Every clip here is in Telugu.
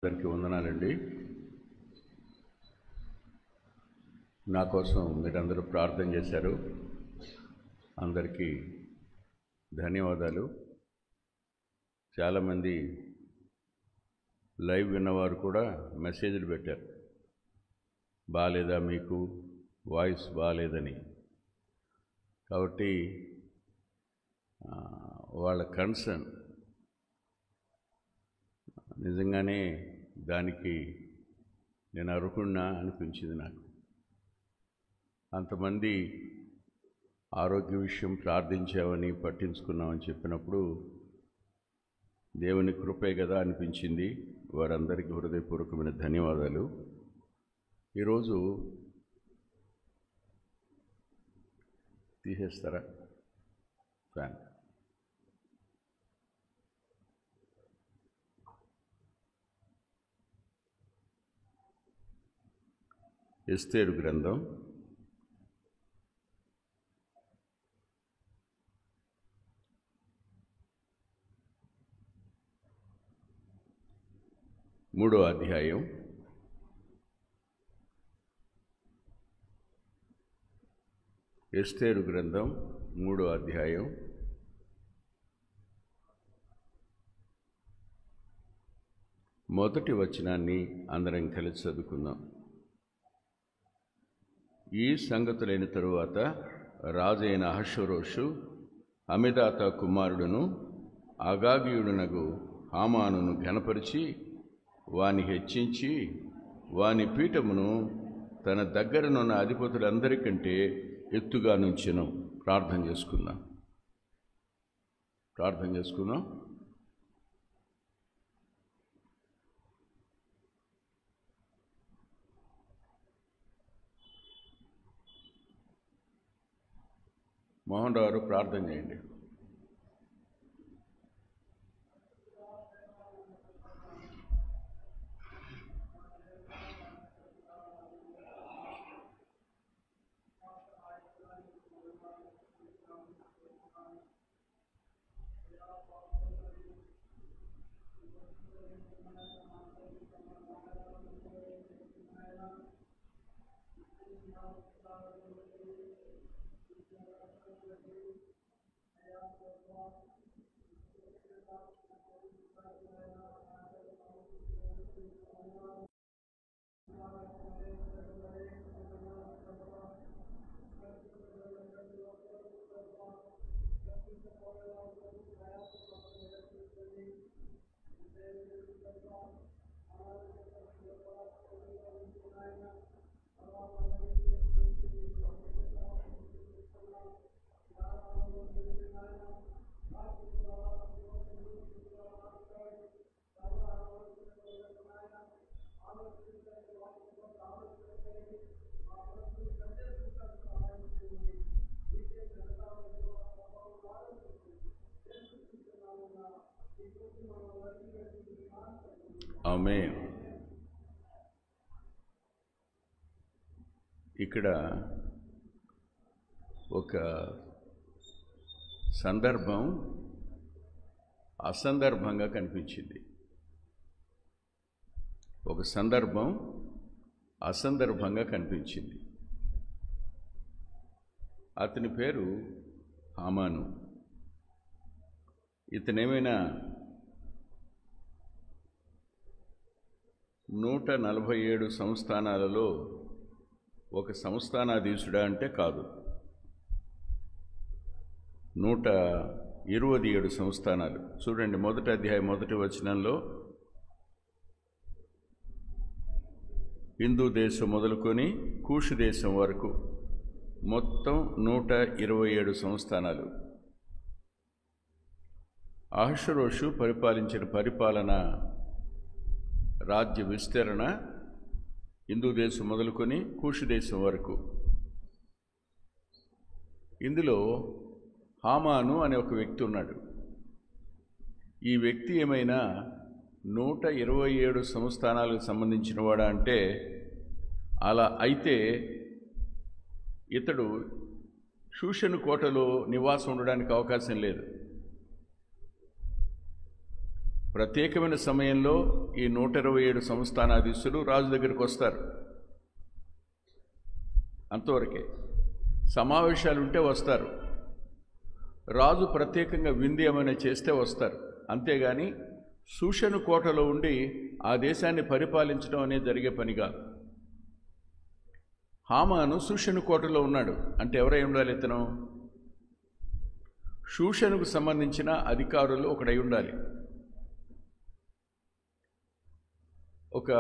అందరికీ వందనాలండి. నా కోసం మీరందరూ ప్రార్థన చేశారు. అందరికీ ధన్యవాదాలు. చాలామంది లైవ్ విన్నవారు కూడా మెసేజ్లు పెట్టారు, బాగాలేదా మీకు, వాయిస్ బాగాలేదని. కాబట్టి వాళ్ళ కన్సర్న్ నిజంగానే దానికి నేను అర్హుడినా అనిపించింది నాకు. అంతమంది ఆరోగ్య విషయం ప్రార్థించామని, పట్టించుకున్నామని చెప్పినప్పుడు దేవుని కృపే కదా అనిపించింది. వారందరికీ హృదయపూర్వకమైన ధన్యవాదాలు. ఈరోజు తీసేస్తారా ఫ్యాన్? ఎస్తేరు గ్రంథం 3వ అధ్యాయం 3వ అధ్యాయం 1వ వచనాన్ని అందరం కలిసి చదువుకుందాం. ఈ సంగతులైన తరువాత రాజైన అహష్వేరోషు అమిదాత కుమారుడును అగాగీయుడునగు హామానును ఘనపరిచి వాని హెచ్చించి వాని పీఠమును తన దగ్గరనున్న అధిపతులందరికంటే ఎత్తుగా నుంచెను. ప్రార్థన చేసుకుందాం. మోహన్ రావు ప్రార్థన చేయండి. ఆమేన్. ఇక్కడ ఒక సందర్భం అసందర్భంగా కనిపించింది. అతని పేరు హామాను. ఇతనేమైనా 147 సంస్థానాలలో ఒక సంస్థానాధీశుడా అంటే కాదు. 127 సంస్థానాలు. చూడండి, 1వ అధ్యాయం 1వ వచనంలో హిందూ దేశం మొదలుకొని కూషు దేశం వరకు మొత్తం 127 సంస్థానాలు. అహష్వేరోషు పరిపాలించిన పరిపాలన, రాజ్య విస్తరణ హిందూ దేశం మొదలుకొని కూషు దేశం వరకు. ఇందులో హామాను అనే ఒక వ్యక్తి ఉన్నాడు. ఈ వ్యక్తి ఏమైనా 127 సంస్థానాలకు సంబంధించిన వాడా అంటే అలా అయితే ఇతడు షూషను కోటలో నివాసం ఉండడానికి అవకాశం లేదు. ప్రత్యేకమైన సమయంలో ఈ 127 సంస్థానాధీశులు రాజు దగ్గరికి వస్తారు. అంతవరకే. సమావేశాలు ఉంటే వస్తారు. రాజు ప్రత్యేకంగా విందు ఏమైనా చేస్తే వస్తారు. అంతేగాని షూషను కోటలో ఉండి ఆ దేశాన్ని పరిపాలించడం అనేది జరిగే పనిగా. హామాను షూషను కోటలో ఉన్నాడు అంటే ఎవరై ఉండాలి? ఇతను షూషనుకు సంబంధించిన అధికారులు ఒకడై ఉండాలి. ఒక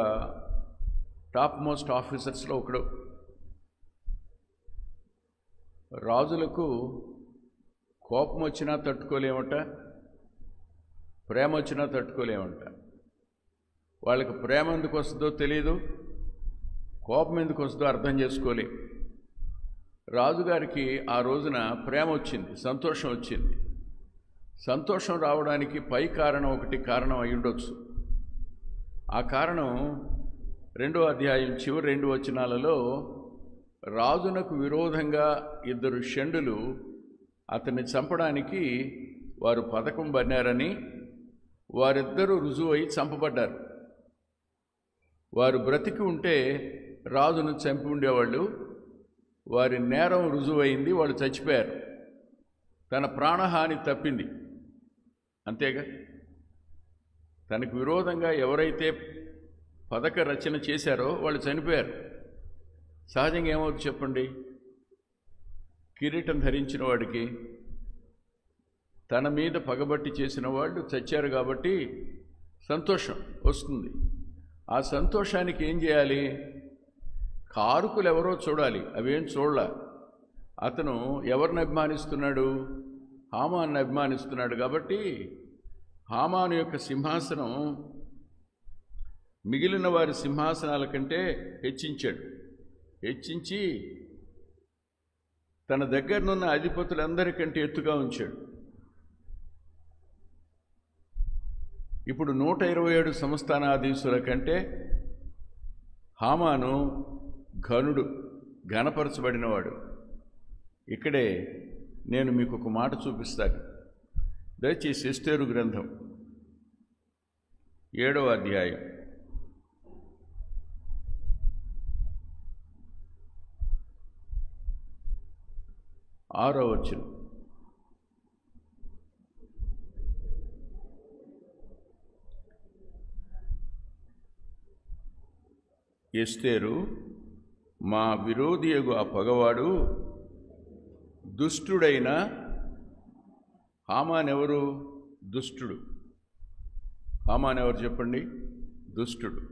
టాప్ మోస్ట్ ఆఫీసర్స్లో ఒకడు. రాజులకు కోపం వచ్చినా తట్టుకోలేమట, ప్రేమ వచ్చినా తట్టుకోలేమంట. వాళ్ళకి ప్రేమ ఎందుకు వస్తుందో తెలియదు, కోపం ఎందుకు వస్తుందో అర్థం చేసుకోలే. రాజుగారికి ఆ రోజున ప్రేమ వచ్చింది, సంతోషం వచ్చింది. సంతోషం రావడానికి పై కారణం ఒకటి కారణం అయి ఉండొచ్చు. ఆ కారణం 2వ అధ్యాయం చివరి 2 వచనాలలో రాజునకు విరోధంగా 2 షండులు అతన్ని చంపడానికి వారు పథకం పన్నారని వారిద్దరూ రుజువై చంపబడ్డారు. వారు బ్రతికి ఉంటే రాజును చంపి ఉండేవాళ్ళు. వారి నేరం రుజువైంది, వాళ్ళు చచ్చిపోయారు. తన ప్రాణహాని తప్పింది. అంతేగా, తనకు విరోధంగా ఎవరైతే పథక రచన చేశారో వాళ్ళు చనిపోయారు. సహజంగా ఏమవుతుంది చెప్పండి? కిరీటం ధరించిన వాడికి తన మీద పగబట్టి చేసిన వాళ్ళు చచ్చారు కాబట్టి సంతోషం వస్తుంది. ఆ సంతోషానికి ఏం చేయాలి? కారుకులు ఎవరో చూడాలి. అవేం చూడలా. అతను ఎవరిని అభిమానిస్తున్నాడు? హామాను అభిమానిస్తున్నాడు. కాబట్టి హామాను యొక్క సింహాసనం మిగిలిన వారి సింహాసనాల కంటే హెచ్చించి తన దగ్గరనున్న అధిపతులందరికంటే ఎత్తుగా ఉంచాడు. ఇప్పుడు 127 సంస్థానాధీశుల కంటే హామాను ఘనుడు, ఘనపరచబడినవాడు. ఇక్కడే నేను మీకు ఒక మాట చూపిస్తాను. దయచేసి ఎస్తేరు గ్రంథం 7వ అధ్యాయం 6వ వచనం. ఎస్తేరు మా విరోధియగు ఆ పగవాడు దుష్టుడైన హామానెవరు? దుష్టుడు. హామానెవరు చెప్పండి? దుష్టుడు.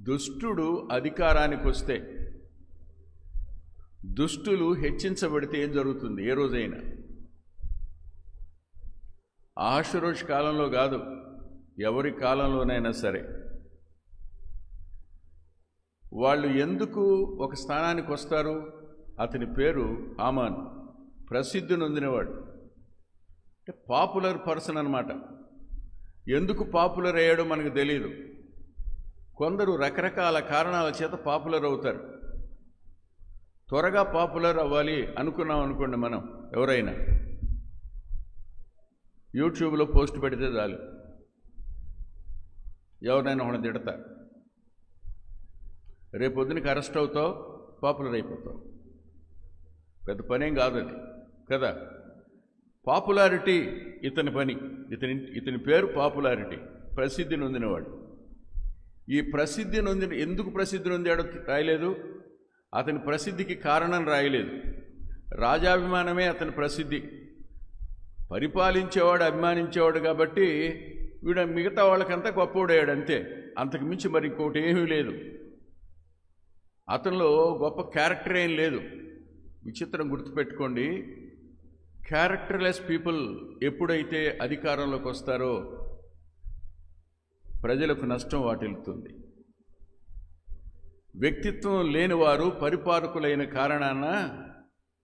దుష్టుడు అధికారానికి వస్తే, దుష్టులు హెచ్చించబడితే ఏం జరుగుతుంది? ఏ రోజైనా అహష్వేరోషు కాలంలో కాదు, ఎవరి కాలంలోనైనా సరే వాళ్ళు ఎందుకు ఒక స్థానానికి వస్తారు? అతని పేరు హామాన్, ప్రసిద్ధి నొందినవాడు. అంటే పాపులర్ పర్సన్ అన్నమాట. ఎందుకు పాపులర్ అయ్యాడో మనకు తెలియదు. కొందరు రకరకాల కారణాల చేత పాపులర్ అవుతారు. త్వరగా పాపులర్ అవ్వాలి అనుకున్నాం అనుకోండి, మనం ఎవరైనా యూట్యూబ్లో పోస్ట్ పెడితే చాలు, ఎవరినైనా ఒకటి తిడతారు. రేపొద్దునికి అరెస్ట్ అవుతావు, పాపులర్ అయిపోతావు. పెద్ద పనేం కాదు అది కదా. పాపులారిటీ ఇతని పని. ఇతని పేరు పాపులారిటీ, ప్రసిద్ధి నొందినవాడు. ఈ ప్రసిద్ధి నొందిన, ఎందుకు ప్రసిద్ధి నొందాడో రాయలేదు. అతని ప్రసిద్ధికి కారణం రాయలేదు. రాజాభిమానమే అతని ప్రసిద్ధి. పరిపాలించేవాడు అభిమానించేవాడు కాబట్టి వీడు మిగతా వాళ్ళకంతా గొప్పవాడయ్యాడు అంతే. అంతకు మించి మరి ఇంకోటి ఏమీ లేదు. అతనిలో గొప్ప క్యారెక్టర్ ఏం లేదు. విచిత్రం గుర్తుపెట్టుకోండి, క్యారెక్టర్లెస్ పీపుల్ ఎప్పుడైతే అధికారంలోకి వస్తారో ప్రజలకు నష్టం వాటిల్లుతుంది. వ్యక్తిత్వం లేని వారు పరిపాలకులైన కారణాన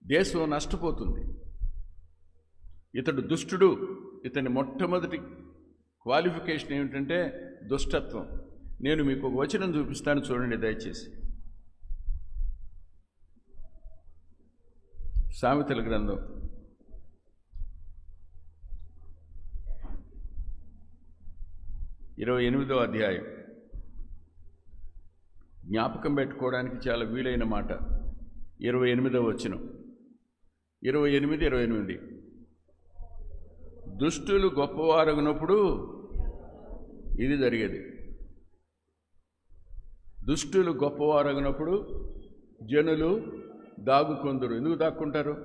దేశం నష్టపోతుంది. ఇతడు దుష్టుడు. ఇతని మొట్టమొదటి క్వాలిఫికేషన్ ఏమిటంటే దుష్టత్వం. నేను మీకు ఒక వచనం చూపిస్తాను, చూడండి దయచేసి. సామెతల గ్రంథం 28వ అధ్యాయం. జ్ఞాపకం పెట్టుకోవడానికి చాలా వీలైన మాట. 28వ వచనం, 28. దుష్టులు గొప్పవారగునప్పుడు ఇది జరిగేది. దుష్టులు గొప్పవారగినప్పుడు జనులు దాగుకొందురు. ఎందుకు దాక్కుంటారు?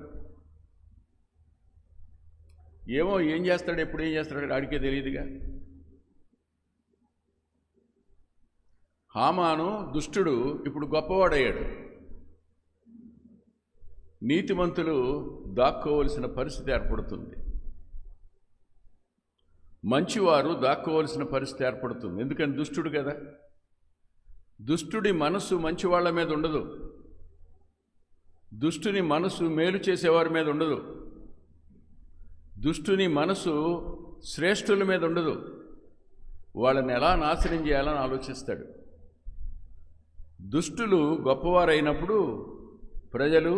ఏమో ఏం చేస్తాడు, ఎప్పుడు ఏం చేస్తాడు ఆడికే తెలియదుగా. హామాను దుష్టుడు ఇప్పుడు గొప్పవాడయ్యాడు. నీతిమంతులు దాక్కోవలసిన పరిస్థితి ఏర్పడుతుంది. మంచివారు దాక్కోవలసిన పరిస్థితి ఏర్పడుతుంది. ఎందుకని? దుష్టుడు కదా. దుష్టుడి మనసు మంచివాళ్ల మీద ఉండదు. దుష్టుని మనసు మేలు చేసేవారి మీద ఉండదు. దుష్టుని మనసు శ్రేష్ఠుల మీద ఉండదు. వాళ్ళని ఎలా నాశనం చేయాలని ఆలోచిస్తాడు. దుష్టులు గొప్పవారైనప్పుడు ప్రజలు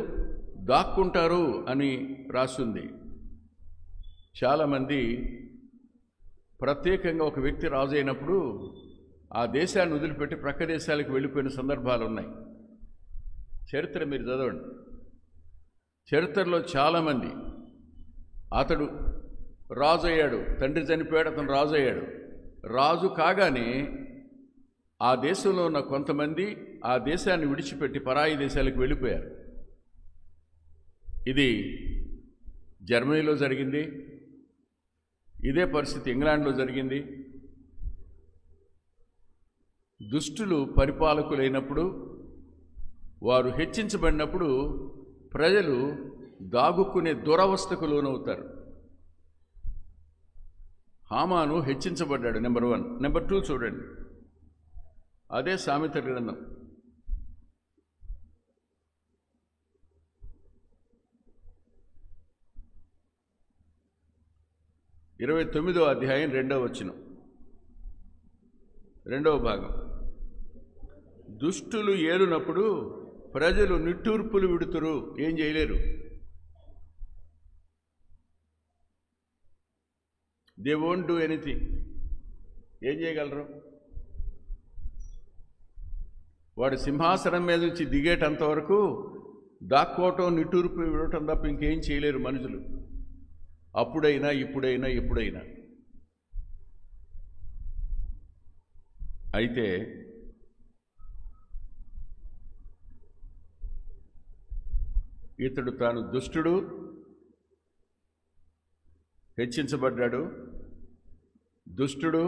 దాక్కుంటారు అని రాస్తుంది. చాలామంది ప్రత్యేకంగా ఒక వ్యక్తి రాజు అయినప్పుడు ఆ దేశాన్ని వదిలిపెట్టి ప్రక్క దేశాలకు వెళ్ళిపోయిన సందర్భాలు ఉన్నాయి. చరిత్ర మీరు చదవండి. చరిత్రలో చాలామంది, అతడు రాజు అయ్యాడు, తండ్రి చనిపోయాడు, అతను రాజు అయ్యాడు. రాజు కాగానే ఆ దేశంలో ఉన్న కొంతమంది ఆ దేశాన్ని విడిచిపెట్టి పరాయి దేశాలకు వెళ్ళిపోయారు. ఇది జర్మనీలో జరిగింది. ఇదే పరిస్థితి ఇంగ్లాండ్లో జరిగింది. దుష్టులు పరిపాలకులైనప్పుడు, వారు హెచ్చించబడినప్పుడు ప్రజలు దాగుకునే దురవస్థకు లోనవుతారు. హామాను హెచ్చించబడ్డాడు, నెంబర్ 1. నెంబర్ 2 చూడండి. అదే సామెతల గ్రంథం 29వ అధ్యాయం 2వ వచనం, 2వ భాగం. దుష్టులు ఏలునప్పుడు ప్రజలు నిట్టూర్పులు విడుతురు. ఏం చేయలేరు. They won't do anything. ఏం చేయగలరు? వాడు సింహాసనం మీద నుంచి దిగేటంత వరకు దాక్కోవటం, నిట్టూర్పు విడటం తప్ప ఇంకేం చేయలేరు మనుషులు. అప్పుడైనా ఇప్పుడైనా ఎప్పుడైనా. అయితే ఇతడు తాను దుష్టుడు, హెచ్చించబడ్డాడు. దుష్టుడు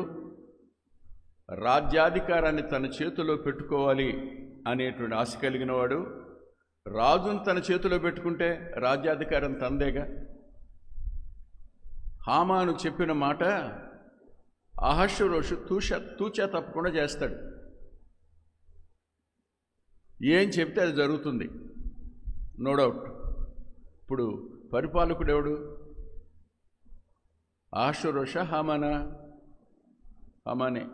రాజ్యాధికారాన్ని తన చేతిలో పెట్టుకోవాలి అనేటువంటి ఆశ కలిగిన వాడు. రాజును తన చేతిలో పెట్టుకుంటే రాజ్యాధికారం తందేగా. హామాను చెప్పిన మాట అహష్వేరోషు తూచా తప్పకుండా చేస్తాడు. ఏం చెప్తే అది జరుగుతుంది, నో డౌట్. ఇప్పుడు పరిపాలకుడు ఎవడు? అహష్వేరోషా, హామానా? హామానే.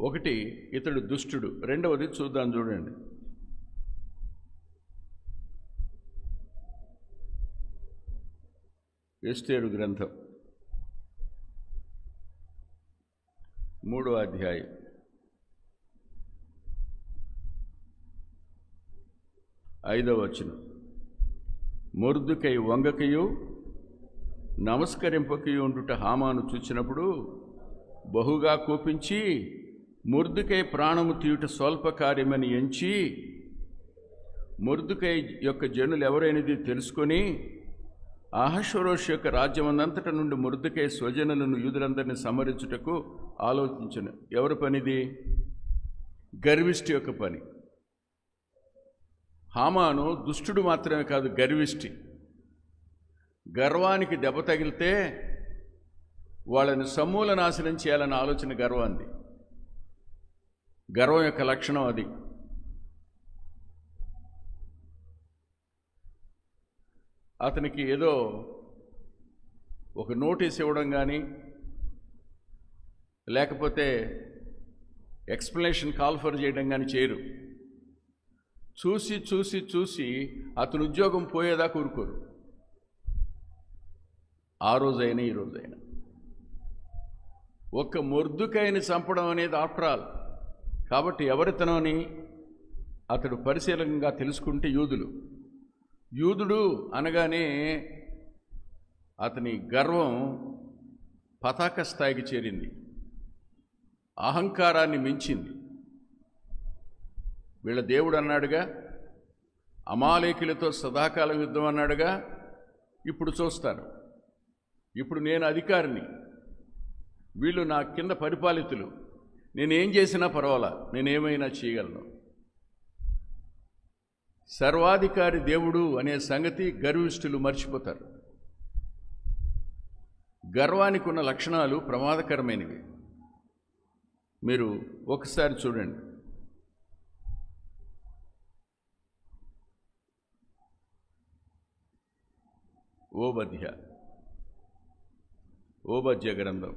ఒకటి, ఇతడు దుష్టుడు. రెండవది చూద్దాం, చూడండి. ఎస్తేరు గ్రంథం 3వ అధ్యాయం 5వ వచనం. మొర్దుకై వంగకయు నమస్కరింపకయు ఉండుట హామాను చూచినప్పుడు బహుగా కోపించి మొర్దుకై ప్రాణము తీయుట స్వల్ప కార్యమని ఎంచి, మొర్దుకై యొక్క జనులు ఎవరైనది తెలుసుకొని అహష్వేరోషు యొక్క రాజ్యమందంతట నుండి మొర్దుకై స్వజనులను యూదులందరినీ సంహరించుటకు ఆలోచించను. ఎవరి పనిది? గర్విష్టి యొక్క పని. హామాను దుష్టుడు మాత్రమే కాదు, గర్విష్టి. గర్వానికి దెబ్బ తగిలితే వాళ్ళని సమూల నాశనం చేయాలన్న ఆలోచన గర్వాంది. గర్వం యొక్క లక్షణం అది. అతనికి ఏదో ఒక నోటీస్ ఇవ్వడం కానీ, లేకపోతే ఎక్స్ప్లెనేషన్ కాల్ఫర్ చేయడం కానీ చేయరు. చూసి చూసి చూసి అతని ఉద్యోగం పోయేదాకా ఊరుకోరు. ఆ రోజైనా ఈ రోజైనా. ఒక్క మొర్దుకైని చంపడం అనేది ఆఫ్టర్ ఆల్. కాబట్టి ఎవరితనోని అతడు పరిశీలనగా తెలుసుకుంటే యూదుడు అనగానే అతని గర్వం పతాక స్థాయికి చేరింది, అహంకారాన్ని మించింది. వీళ్ళ దేవుడు అన్నాడుగా, అమాలేకులతో సదాకాలం యుద్ధం అన్నాడుగా, ఇప్పుడు చూస్తాను, ఇప్పుడు నేను అధికారిని, వీళ్ళు నా కింద పరిపాలితులు, నేనేం చేసినా పర్వాలా, నేనేమైనా చేయగలను. సర్వాధికారి దేవుడు అనే సంగతి గర్విష్ఠులు మర్చిపోతారు. గర్వానికి ఉన్న లక్షణాలు ప్రమాదకరమైనవి. మీరు ఒకసారి చూడండి. ఓబద్య గ్రంథం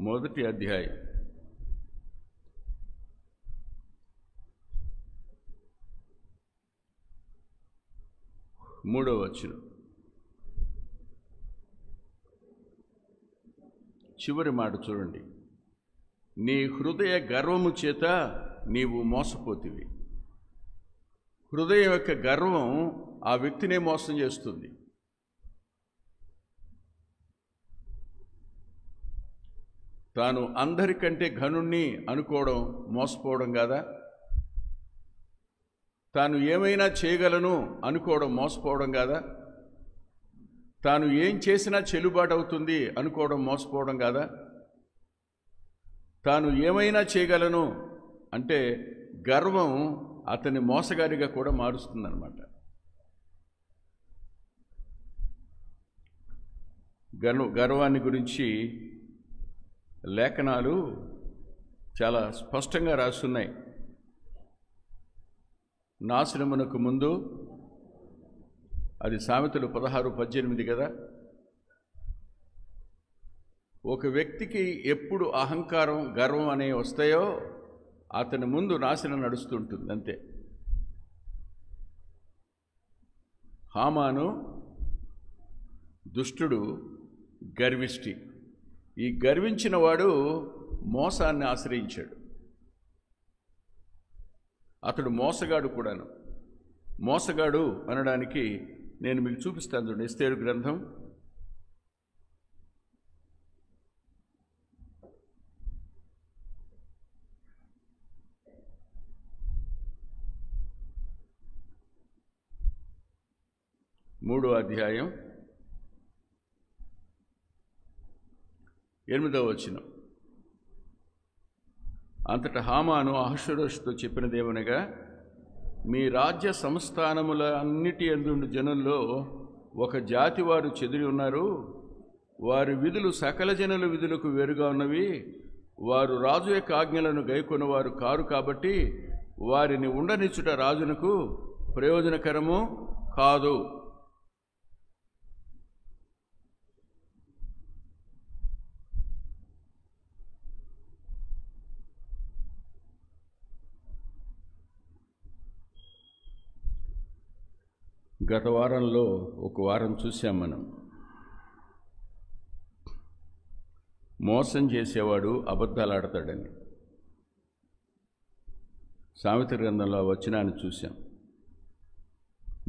1వ అధ్యాయం 3వ వచనం చివరి మాట చూడండి. నీ హృదయ గర్వము చేత నీవు మోసపోతివి. హృదయం యొక్క గర్వం ఆ వ్యక్తినే మోసం చేస్తుంది. తాను అందరికంటే ఘనుణ్ణి అనుకోవడం మోసపోవడం కాదా? తాను ఏమైనా చేయగలను అనుకోవడం మోసపోవడం కాదా? తాను ఏం చేసినా చెల్లుబాటు అవుతుంది అనుకోవడం మోసపోవడం కాదా? తాను ఏమైనా చేయగలను అంటే గర్వం అతన్ని మోసగారిగా కూడా మారుస్తుందన్నమాట. గర్వాన్ని గురించి లేఖనాలు చాలా స్పష్టంగా రాస్తున్నాయి. నాశనమునకు ముందు, అది సామెతలు 16:18 కదా. ఒక వ్యక్తికి ఎప్పుడు అహంకారం, గర్వం అనేవి వస్తాయో అతని ముందు నాశనం నడుస్తుంటుంది, అంతే. హామాను దుష్టుడు, గర్విష్టి. ఈ గర్వించిన వాడు మోసాన్ని ఆశ్రయించాడు. అతడు మోసగాడు కూడాను. మోసగాడు అనడానికి నేను మీకు చూపిస్తాను చూడండి. ఎస్తేరు గ్రంథం 3వ అధ్యాయం 8వ వచనం. అంతటా హామాను అహష్వేరోషుతో చెప్పినదేమనగా, మీ రాజ్య సంస్థానముల అన్నిటి యందు జనుల్లో ఒక జాతి వారు చెదిరి ఉన్నారు. వారి విధులు సకల జనుల విధులకు వేరుగా ఉన్నవి. వారు రాజు యొక్క ఆజ్ఞలను గైకొన్నవారు కారు కాబట్టి వారిని ఉండనిచ్చుట రాజునకు ప్రయోజనకరము కాదు. గత వారంలో ఒక వారం చూసాం మనం. మోసం చేసేవాడు అబద్ధాలు ఆడతాడని సామెత గ్రంథంలో వచనాన్ని చూశాం.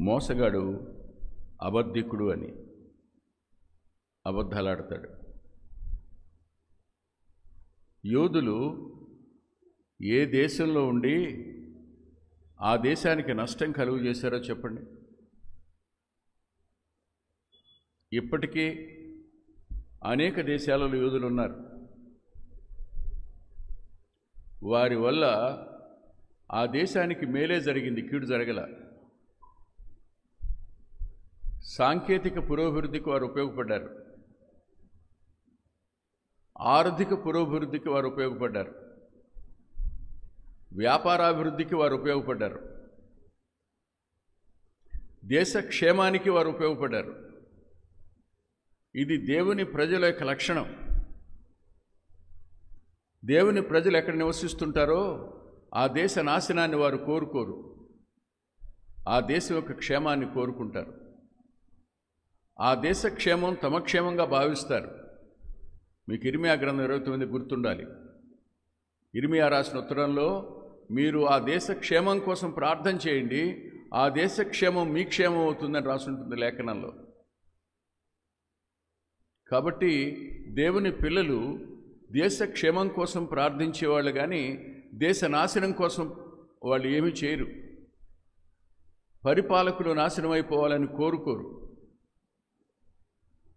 మోసగాడు అబద్ధికుడు అని, అబద్ధాలు ఆడతాడు. యోధులు ఏ దేశంలో ఉండి ఆ దేశానికి నష్టం కలుగు చేశారో చెప్పండి. ఇప్పటికీ అనేక దేశాలలో యోధులు ఉన్నారు. వారి వల్ల ఆ దేశానికి మేలే జరిగింది, కీడు జరగల. సాంకేతిక పురోభివృద్ధికి వారు ఉపయోగపడ్డారు, ఆర్థిక పురోభివృద్ధికి వారు ఉపయోగపడ్డారు. వ్యాపారాభివృద్ధికి వారు ఉపయోగపడ్డారు, దేశ క్షేమానికి వారు ఉపయోగపడ్డారు. ఇది దేవుని ప్రజల యొక్క లక్షణం. దేవుని ప్రజలు ఎక్కడ నివసిస్తుంటారో ఆ దేశ నాశనాన్ని వారు కోరుకోరు, ఆ దేశం యొక్క క్షేమాన్ని కోరుకుంటారు. ఆ దేశ క్షేమం తమ క్షేమంగా భావిస్తారు. మీకు ఇర్మియా గ్రంథం 29 గుర్తుండాలి. ఇర్మియా రాసిన ఉత్తరంలో మీరు ఆ దేశ క్షేమం కోసం ప్రార్థన చేయండి, ఆ దేశ క్షేమం మీ క్షేమం అవుతుందని రాసుంటుంది లేఖనంలో. కాబట్టి దేవుని పిల్లలు దేశ క్షేమం కోసం ప్రార్థించేవాళ్ళు కానీ దేశ నాశనం కోసం వాళ్ళు ఏమీ చేయరు. పరిపాలకులు నాశనం అయిపోవాలని కోరుకోరు.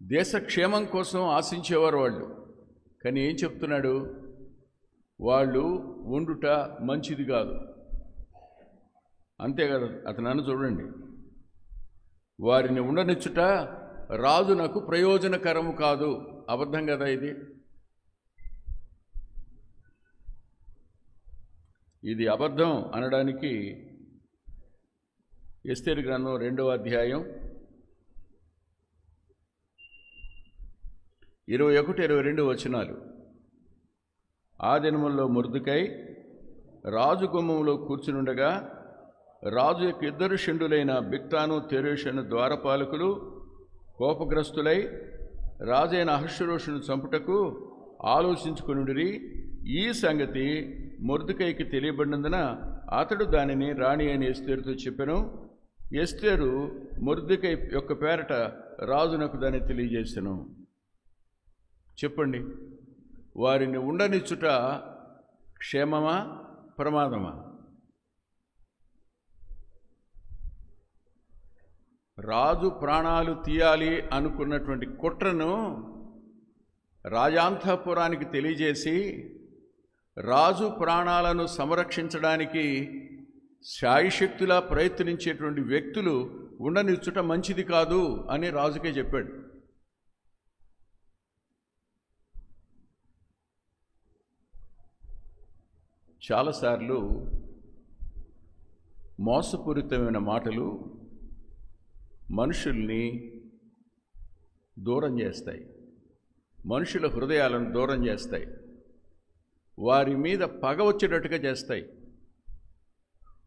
దేశ క్షేమం కోసం ఆశించేవారు వాళ్ళు. కానీ ఏం చెప్తున్నాడు? వాళ్ళు వండుట మంచిది కాదు. అంతేకాదు, అతను నన్ను చూడండి, వారిని ఉండనిచ్చుట రాజునకు ప్రయోజనకరము కాదు. అబద్ధం కదా ఇది? ఇది అబద్ధం అనడానికి ఎస్తేరు గ్రంథం 2వ అధ్యాయం 21-22 వచనాలు. ఆ దినముల్లో మొర్దెకై రాజు గుమ్మంలో కూర్చునుండగా రాజు యొక్క 2 షండులైన బిగ్తాను తెరేషను ద్వారపాలకులు కోపగ్రస్తులై రాజైన అహష్వేరోషును చంపుటకు ఆలోచించుకొనుడిరి. ఈ సంగతి మొర్దెకైకి తెలియబడినందున అతడు దానిని రాణి అయిన ఎస్తేరుతో చెప్పెను. ఎస్తేరు మొర్దెకై యొక్క పేరట రాజునకు దాన్ని తెలియజేసెను. చెప్పండి, వారిని ఉండనిచ్చుట క్షేమమా ప్రమాదమా? రాజు ప్రాణాలు తీయాలి అనుకున్నటువంటి కుట్రను రాజాంతఃపురానికి తెలియజేసి రాజు ప్రాణాలను సంరక్షించడానికి శాయశక్తులా ప్రయత్నించేటువంటి వ్యక్తులు ఉండనిచ్చుట మంచిది కాదు అని రాజుకే చెప్పాడు. చాలాసార్లు మోసపూరితమైన మాటలు మనుషుల్ని దూరం చేస్తాయి, మనుషుల హృదయాలను దూరం చేస్తాయి, వారి మీద పగ వచ్చేటట్టుగా చేస్తాయి,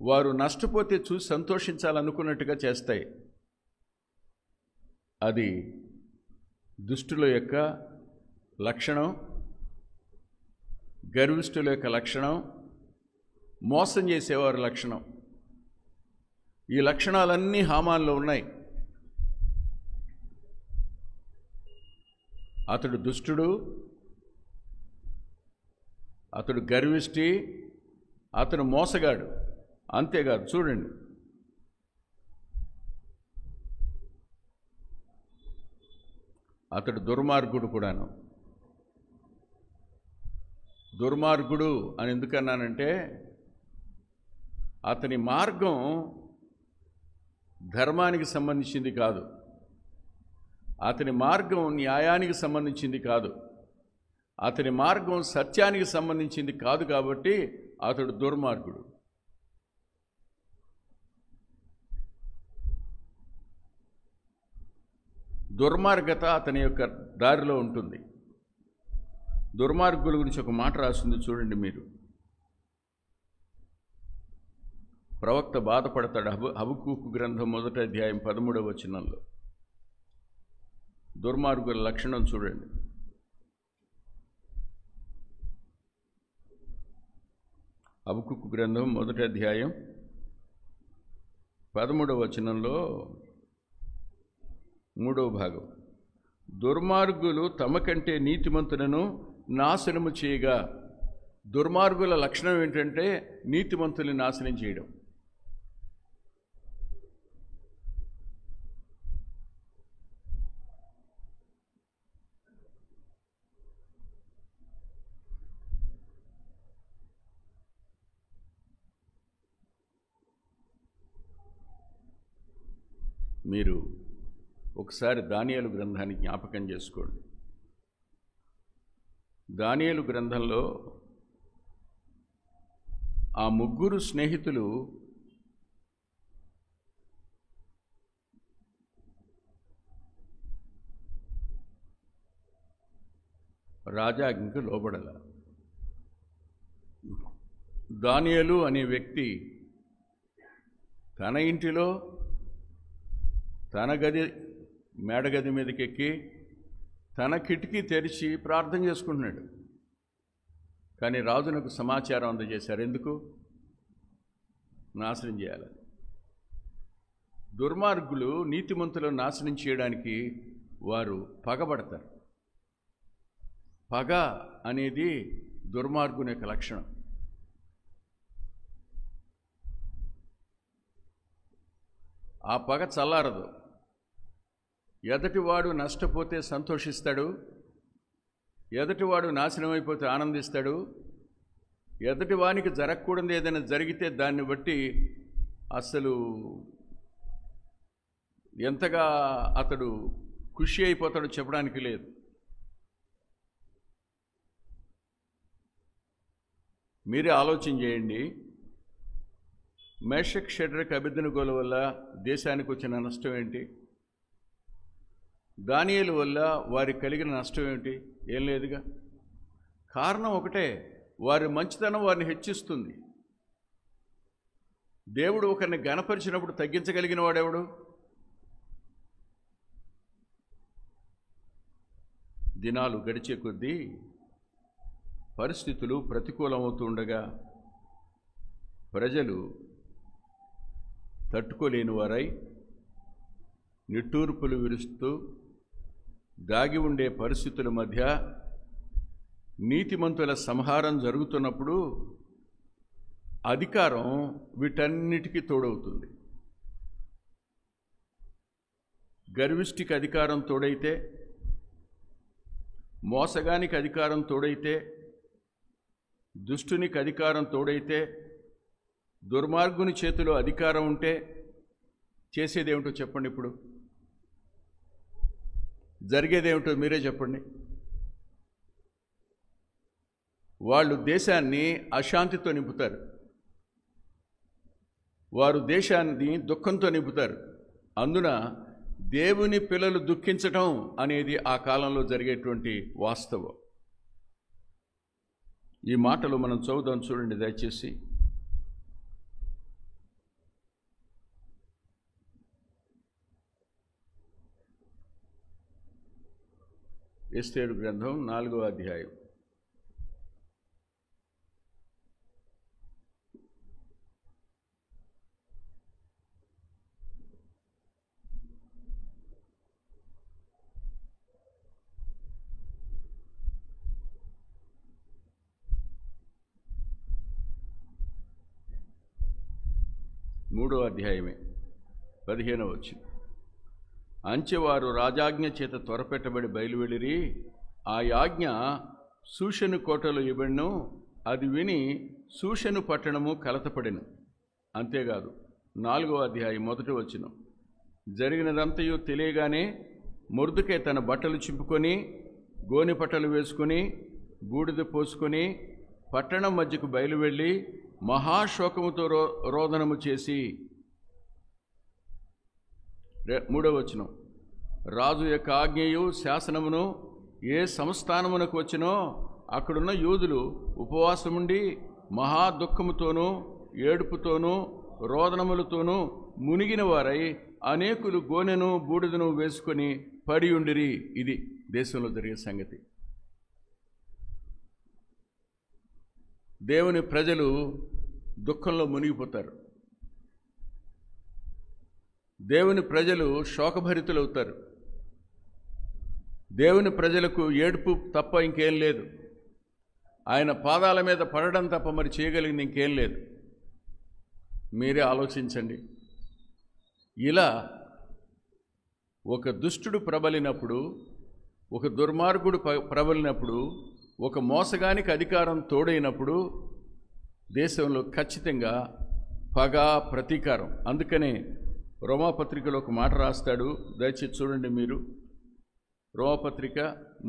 వారు నష్టపోతే చూసి సంతోషించాలనుకున్నట్టుగా చేస్తాయి. అది దుష్టుల యొక్క లక్షణం, గర్విష్ఠుల యొక్క లక్షణం, మోసం చేసేవారి లక్షణం. ఈ లక్షణాలన్నీ హామాన్లో ఉన్నాయి. అతడు దుష్టుడు, అతడు గర్విష్ఠి, అతను మోసగాడు. అంతేకాదు, చూడండి, అతడు దుర్మార్గుడు కూడాను. దుర్మార్గుడు అని ఎందుకన్నానంటే అతని మార్గం ధర్మానికి సంబంధించింది కాదు, అతని మార్గం న్యాయానికి సంబంధించింది కాదు, అతని మార్గం సత్యానికి సంబంధించింది కాదు. కాబట్టి అతడు దుర్మార్గుడు. దుర్మార్గత అతని యొక్క దారిలో ఉంటుంది. దుర్మార్గుల గురించి ఒక మాట రాస్తుంది, చూడండి మీరు. ప్రవక్త బాధపడతాడు. హబక్కూకు గ్రంథం 1వ అధ్యాయం 13వ వచనంలో దుర్మార్గుల లక్షణం చూడండి. హబక్కూకు గ్రంథం 1వ అధ్యాయం 13వ వచనంలో 3వ భాగం. దుర్మార్గులు తమ కంటే నీతిమంతులను నాశనము చేయగా. దుర్మార్గుల లక్షణం ఏంటంటే నీతిమంతుల్ని నాశనం చేయడం. మీరు ఒకసారి దానియేలు గ్రంథాన్ని జ్ఞాపకం చేసుకోండి. దానియేలు గ్రంథంలో ఆ ముగ్గురు స్నేహితులు రాజాజ్ఞకు లోబడాల. దానియేలు అనే వ్యక్తి తన ఇంటిలో తన గది మేడగది మీదకి ఎక్కి తన కిటికీ తెరిచి ప్రార్థన చేసుకుంటున్నాడు. కానీ రాజునకు సమాచారం అందజేశారు. ఎందుకు? నాశనం చేయాలి. దుర్మార్గులు నీతిమంతులను నాశనం చేయడానికి వారు పగబడతారు. పగ అనేది దుర్మార్గుని యొక్క లక్షణం. ఆ పగ చల్లారదు. ఎదటివాడు నష్టపోతే సంతోషిస్తాడు, ఎదటివాడు నాశనం అయిపోతే ఆనందిస్తాడు, ఎదటివానికి జరగకూడదు ఏదైనా జరిగితే దాన్ని బట్టి అసలు ఎంతగా అతడు ఖుషి అయిపోతాడో చెప్పడానికి లేదు. మీరే ఆలోచన చేయండి. మేషక్ షడ్రక్ అబేద్నెగోల వల్ల దేశానికి వచ్చిన నష్టం ఏంటి? దానియేలు వల్ల వారికి కలిగిన నష్టం ఏమిటి? ఏం లేదుగా. కారణం ఒకటే, వారి మంచితనం వారిని హెచ్చిస్తుంది. దేవుడు ఒకరిని గణపరిచినప్పుడు తగ్గించగలిగిన వాడెవడు? దినాలు గడిచే కొద్దీ పరిస్థితులు ప్రతికూలమవుతుండగా ప్రజలు తట్టుకోలేని వారై నిట్టూర్పులు విరుస్తూ దాగి ఉండే పరిస్థితుల మధ్య నీతిమంతుల సంహారం జరుగుతున్నప్పుడు అధికారం వీటన్నిటికీ తోడవుతుంది. గర్విష్ఠికి అధికారం తోడైతే, మోసగానికి అధికారం తోడైతే, దుష్టునికి అధికారం తోడైతే, దుర్మార్గుని చేతిలో అధికారం ఉంటే చేసేదేమిటో చెప్పండి. ఇప్పుడు జరిగేదేమిటో మీరే చెప్పండి. వాళ్ళు దేశాన్ని అశాంతితో నింపుతారు. వారు దేశాన్ని దుఃఖంతో నింపుతారు. అందున దేవుని పిల్లలు దుఃఖించటం అనేది ఆ కాలంలో జరిగేటువంటి వాస్తవం. ఈ మాటలు మనం చదువుదాం, చూడండి దయచేసి. ఎస్తేరు గ్రంథం 4వ అధ్యాయం. మూడో అధ్యాయమే 15వ వచనం. అంచెవారు రాజాజ్ఞ చేత త్వరపెట్టబడి బయలువెళ్ళిరి. ఆ యాజ్ఞ శూషను కోటలో ఇవ్వడను. అది విని శూషను పట్టణము కలతపడెను. అంతేకాదు, 4వ అధ్యాయం 1వ వచనం. జరిగినదంతయు తెలియగానే మొర్దెకై తన బట్టలు చింపుకొని గోనె పట్టలు వేసుకొని బూడిద పోసుకొని పట్టణం మధ్యకు బయలువెళ్ళి మహాశోకముతో రోదనము చేసి, 3వ వచనం, రాజు యొక్క ఆజ్ఞయు శాసనమును ఏ సంస్థానమునకు వచ్చినో అక్కడున్న యూదులు ఉపవాసముండి మహా దుఃఖముతోనూ ఏడుపుతోనూ రోదనములతోనూ మునిగిన వారై అనేకులు గోనెను బూడిదను వేసుకొని పడి ఉండిరి. ఇది దేశంలో జరిగే సంగతి. దేవుని ప్రజలు దుఃఖంలో మునిగిపోతారు. దేవుని ప్రజలు శోకభరితులవుతారు. దేవుని ప్రజలకు ఏడుపు తప్ప ఇంకేం లేదు. ఆయన పాదాల మీద పడడం తప్ప మరి చేయగలిగింది ఇంకేం లేదు. మీరే ఆలోచించండి. ఇలా ఒక దుష్టుడు ప్రబలినప్పుడు, ఒక దుర్మార్గుడు ప్రబలినప్పుడు, ఒక మోసగానికి అధికారం తోడైనప్పుడు దేశంలో ఖచ్చితంగా పగ, ప్రతీకారం. అందుకనే రోమాపత్రికలో ఒక మాట రాస్తాడు, దయచేసి చూడండి మీరు. రోమాపత్రిక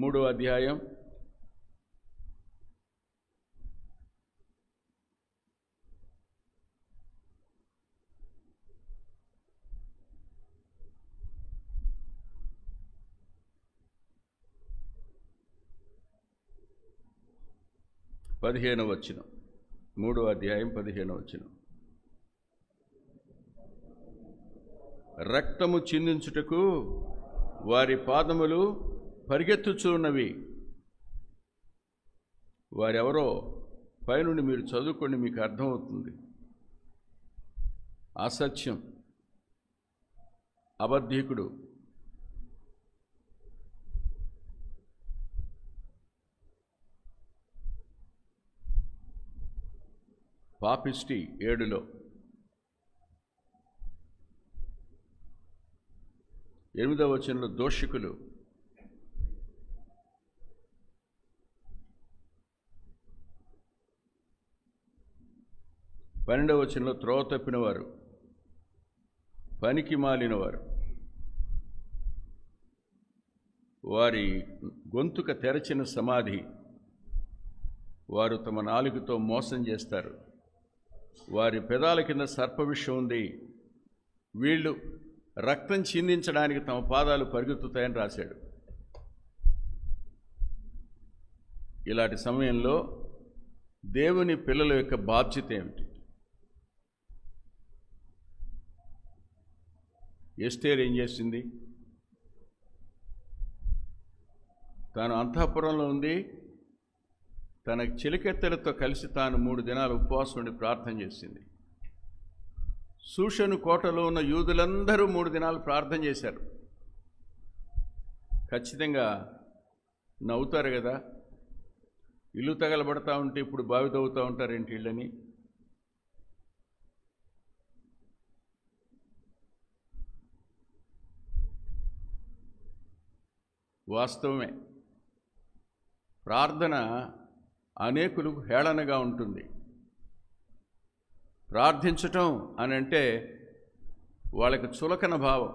3వ అధ్యాయం 8 15వ వచనం, 3వ అధ్యాయం 15వ వచనం. రక్తము చిందించుటకు వారి పాదములు పరిగెత్తుచున్నవి. వారెవరో పైనుండి మీరు చదువుకోండి, మీకు అర్థమవుతుంది. అసత్యం, అబద్ధీకుడు, పాపిష్టి 7లో, 8వ వచనంలో దోషికులు, 12వ వచనంలో త్రోవ తప్పినవారు, పనికి మాలినవారు, వారి గొంతుక తెరచిన సమాధి, వారు తమ నాలుకతో మోసం చేస్తారు, వారి పెదాల కింద సర్పవిషం ఉంది, వీళ్ళు రక్తం చిందించడానికి తమ పాదాలు పరిగెత్తుతాయని రాశాడు. ఇలాంటి సమయంలో దేవుని పిల్లల యొక్క బాధ్యత ఏమిటి? ఎస్తేరు ఏం చేసింది? తాను అంతఃపురంలో ఉంది, తన చెలికెత్తెలతో కలిసి తాను 3 దినాలు ఉపవాసం ఉండి ప్రార్థన చేసింది. షూషను కోటలో ఉన్న యూదులందరూ 3 దినాలు ప్రార్థన చేశారు. ఖచ్చితంగా నవ్వుతారు కదా, ఇల్లు తగలబడతా ఉంటే ఇప్పుడు బావి తవ్వుతూ ఉంటారేంటి ఇళ్ళని? వాస్తవమే. ప్రార్థన అనేకులకు హేళనగా ఉంటుంది. ప్రార్థించటం అని అంటే వాళ్ళకి చులకన భావం.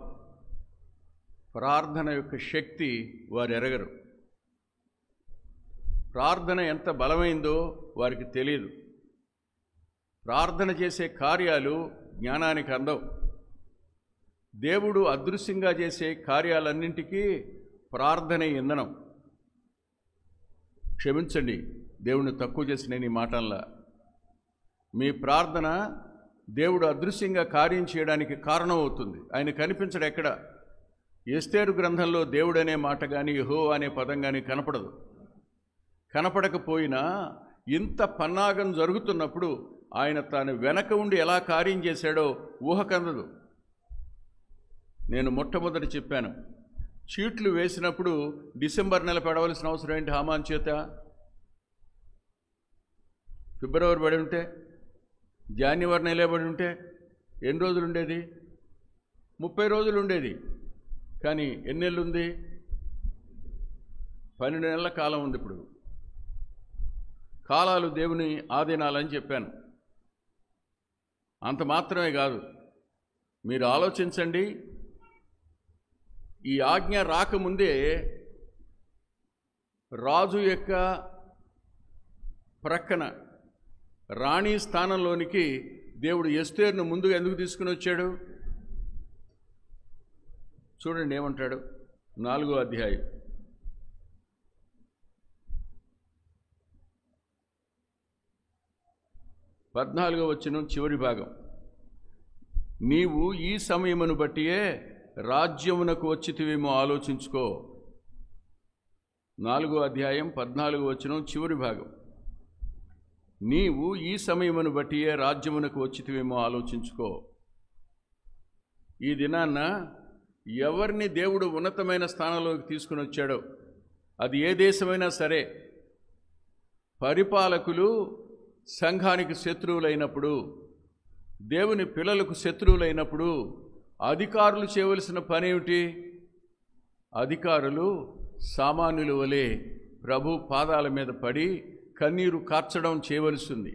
ప్రార్థన యొక్క శక్తి వారు ఎరగరు. ప్రార్థన ఎంత బలమైందో వారికి తెలియదు. ప్రార్థన చేసే కార్యాలు జ్ఞానానికి అందవు. దేవుడు అదృశ్యంగా చేసే కార్యాలన్నింటికీ ప్రార్థనే ఇంధనం. క్షమించండి, దేవుడిని తక్కువ చేసి నేను ఈ మాటల్లా. మీ ప్రార్థన దేవుడు అదృశ్యంగా కార్యం చేయడానికి కారణం అవుతుంది. ఆయన కనిపించడు ఎక్కడ. ఎస్తేరు గ్రంథంలో దేవుడు అనే మాట కానీ యెహోవా అనే పదం కానీ కనపడదు. కనపడకపోయినా ఇంత పన్నాగం జరుగుతున్నప్పుడు ఆయన తాను వెనక ఉండి ఎలా కార్యం చేశాడో ఊహకందదు. నేను మొట్టమొదటి చెప్పాను, చీట్లు వేసినప్పుడు డిసెంబర్ నెల పెడవలసిన అవసరం ఏంటి? హామాన్ చేత ఫిబ్రవరి పడి ఉంటే, జాన్యువరి నెల పడి ఉంటే ఎన్ని రోజులు ఉండేది? 30 రోజులు ఉండేది. కానీ ఎన్ని నెలలు ఉంది? 12 నెలల కాలం ఉంది. ఇప్పుడు కాలాలు దేవుని ఆధీనాలని చెప్పాను. అంత మాత్రమే కాదు, మీరు ఆలోచించండి. ఈ ఆజ్ఞ రాకముందే రాజు యొక్క ప్రక్కన రాణి స్థానంలోనికి దేవుడు ఎస్తేరును ముందుగా ఎందుకు తీసుకుని వచ్చాడు? చూడండి ఏమంటాడు. 4వ అధ్యాయం 14వ వచనం చివరి భాగం. నీవు ఈ సమయమును బట్టియే రాజ్యమునకు వచ్చితివేమో ఆలోచించుకో. 4వ అధ్యాయం 14వ వచనం చివరి భాగం. నీవు ఈ సమయమును బట్టియే రాజ్యమునకు వచ్చితివేమో ఆలోచించుకో. ఈ దినాన్న ఎవరిని దేవుడు ఉన్నతమైన స్థానంలోకి తీసుకుని వచ్చాడో, అది ఏ దేశమైనా సరే, పరిపాలకులు సంఘానికి శత్రువులైనప్పుడు, దేవుని పిల్లలకు శత్రువులైనప్పుడు అధికారులు చేయవలసిన పని ఏమిటి? అధికారులు సామాన్యుల వలె ప్రభు పాదాల మీద పడి కన్నీరు కార్చడం చేయవలసింది.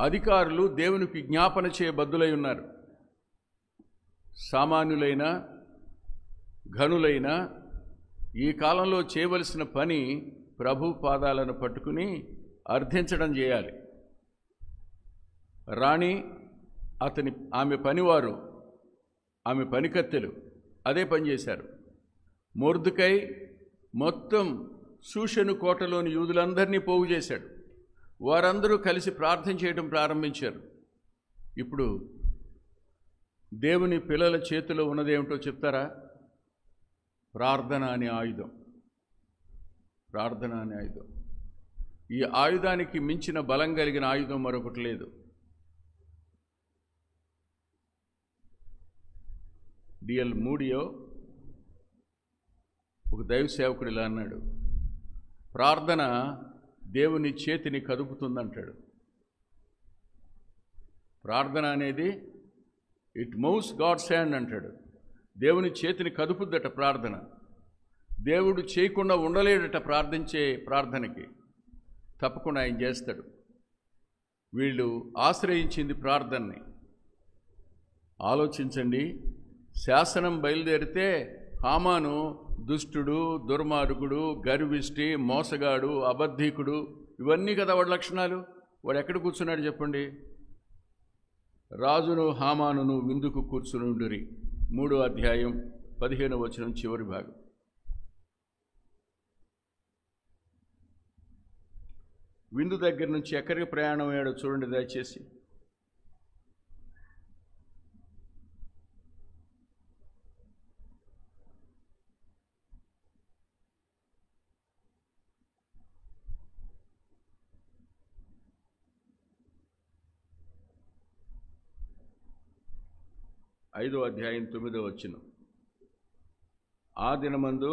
అధికారులు దేవునికి జ్ఞాపన చేయబద్దులై ఉన్నారు. సామాన్యులైన ఘనులైన ఈ కాలంలో చేయవలసిన పని ప్రభు పాదాలను పట్టుకుని అర్థించడం చేయాలి. రాణి, ఆమె పనివారు, ఆమె పనికత్తెలు అదే పని చేశారు. మొర్దెకై మొత్తం షూషను కోటలోని యూదులందరినీ పోగు చేశాడు. వారందరూ కలిసి ప్రార్థన చేయడం ప్రారంభించారు. ఇప్పుడు దేవుని పిల్లల చేతిలో ఉన్నదేమిటో చెప్తారా? ప్రార్థన అనే ఆయుధం. ప్రార్థన అనే ఆయుధం. ఈ ఆయుధానికి మించిన బలం కలిగిన ఆయుధం మరొకటి లేదు. డిఎల్ మూడియో ఒక దైవ సేవకుడు ఇలా అన్నాడు, ప్రార్థన దేవుని చేతిని కదుపుతుందంటాడు. ప్రార్థన అనేది ఇట్ మూవ్స్ గాడ్స్ హ్యాండ్ అంటాడు. దేవుని చేతిని కదుపుద్దట ప్రార్థన. దేవుడు చేయకుండా ఉండలేడట ప్రార్థించే ప్రార్థనకి. తప్పకుండా ఆయన చేస్తాడు. వీళ్ళు ఆశ్రయించింది ప్రార్థనని. ఆలోచించండి, శాసనం బయలుదేరితే హామాను దుష్టుడు, దుర్మార్గుడు, గర్విష్టి, మోసగాడు, అబద్ధీకుడు, ఇవన్నీ కదా వాడి లక్షణాలు. వాడు ఎక్కడ కూర్చున్నాడు చెప్పండి? రాజును హామానును విందుకు కూర్చునుండురి. 3వ అధ్యాయం 15వ వచనం చివరి భాగం. విందు దగ్గర నుంచి ఎక్కడికి ప్రయాణం అయ్యాడో చూడండి దయచేసి. ఐదో అధ్యాయం 9వ వచనం. ఆ దినమందు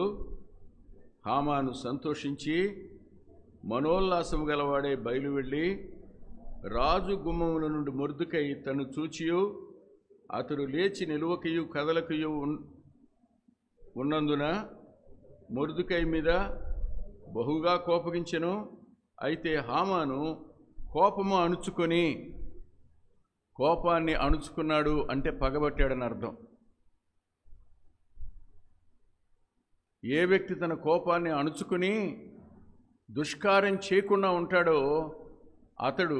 హామాను సంతోషించి మనోల్లాసము గలవాడే బయలు వెళ్ళి రాజు గుమ్మముల నుండి మొర్దుకై తను చూచియు అతడు లేచి నిలువకయు కదలకయు ఉన్నందున మొర్దుకై మీద బహుగా కోపగించెను. అయితే హామాను కోపము అణుచుకొని, కోపాన్ని అణుచుకున్నాడు అంటే పగబట్టాడని అర్థం. ఏ వ్యక్తి తన కోపాన్ని అణుచుకుని దుష్కార్యం చేయకుండా ఉంటాడో అతడు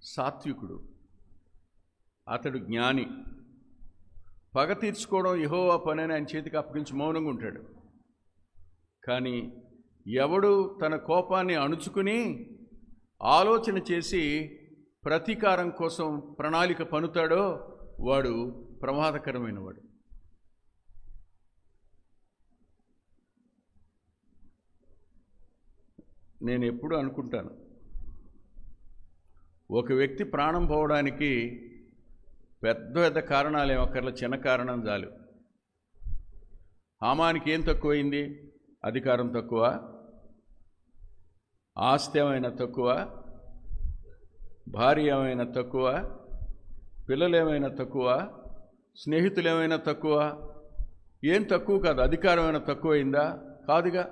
సాత్వికుడు, అతడు జ్ఞాని. పగ తీర్చుకోవడం యెహోవా పని అని ఆయన చేతికి అప్పగించి మౌనంగా ఉంటాడు. కానీ ఎవడు తన కోపాన్ని అణుచుకుని ఆలోచన చేసి ప్రతీకారం కోసం ప్రణాళిక పన్నుతాడో వాడు ప్రమాదకరమైన వాడు. నేను ఎప్పుడూ అనుకుంటాను, ఒక వ్యక్తి ప్రాణం పోవడానికి పెద్ద పెద్ద కారణాలు ఏమక్కర్ల, చిన్న కారణం చాలు. హామానికి ఏం తక్కువైంది? అధికారం తక్కువ, ఆస్తి ఏమైనా తక్కువ, భార్య ఏమైనా తక్కువ, పిల్లలు ఏమైనా తక్కువ, స్నేహితులు ఏమైనా తక్కువ? ఏం తక్కువ కాదు. అధికారం ఏమైనా తక్కువైందా? కాదుగా.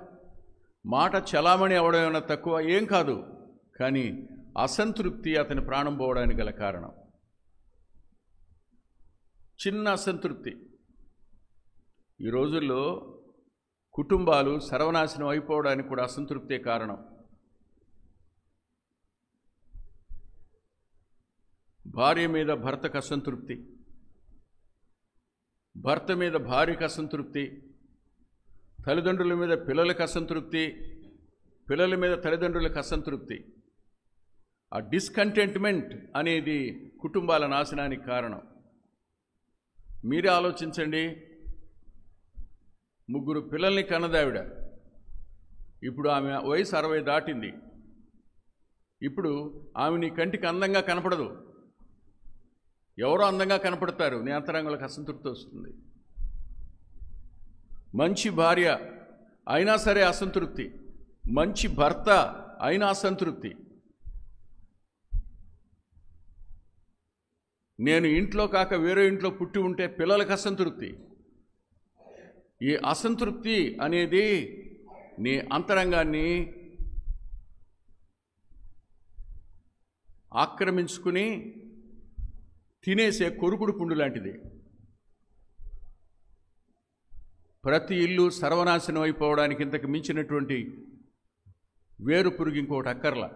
మాట చలామణి అవడం ఏమైనా తక్కువ? ఏం కాదు. కానీ అసంతృప్తి అతని ప్రాణం పోవడానికి గల కారణం. చిన్న అసంతృప్తి. ఈ రోజుల్లో కుటుంబాలు సర్వనాశనం అయిపోవడానికి కూడా అసంతృప్తే కారణం. భార్య మీద భర్తకు అసంతృప్తి, భర్త మీద భార్యకు అసంతృప్తి, తల్లిదండ్రుల మీద పిల్లలకు అసంతృప్తి, పిల్లల మీద తల్లిదండ్రులకు అసంతృప్తి. ఆ డిస్కంటెంట్మెంట్ అనేది కుటుంబాల నాశనానికి కారణం. మీరే ఆలోచించండి. 3 పిల్లల్ని కన్నదావిడ. ఇప్పుడు ఆమె వయసు 60 దాటింది. ఇప్పుడు ఆమె నీ కంటికి అందంగా కనపడదు. ఎవరో అందంగా కనపడతారు, నీ అంతరంగంలోకి అసంతృప్తి వస్తుంది. మంచి భార్య అయినా సరే అసంతృప్తి, మంచి భర్త అయినా అసంతృప్తి. నేను ఇంట్లో కాక వేరే ఇంట్లో పుట్టి ఉంటే పిల్లలకు అసంతృప్తి. ఈ అసంతృప్తి అనేది నీ అంతరంగాన్ని ఆక్రమించుకుని తినేసే కొరుకుడు పుండు లాంటిది. ప్రతి ఇల్లు సర్వనాశనం అయిపోవడానికి ఇంతకు మించినటువంటి వేరు పురుగు ఇంకోటి అక్కర్లా.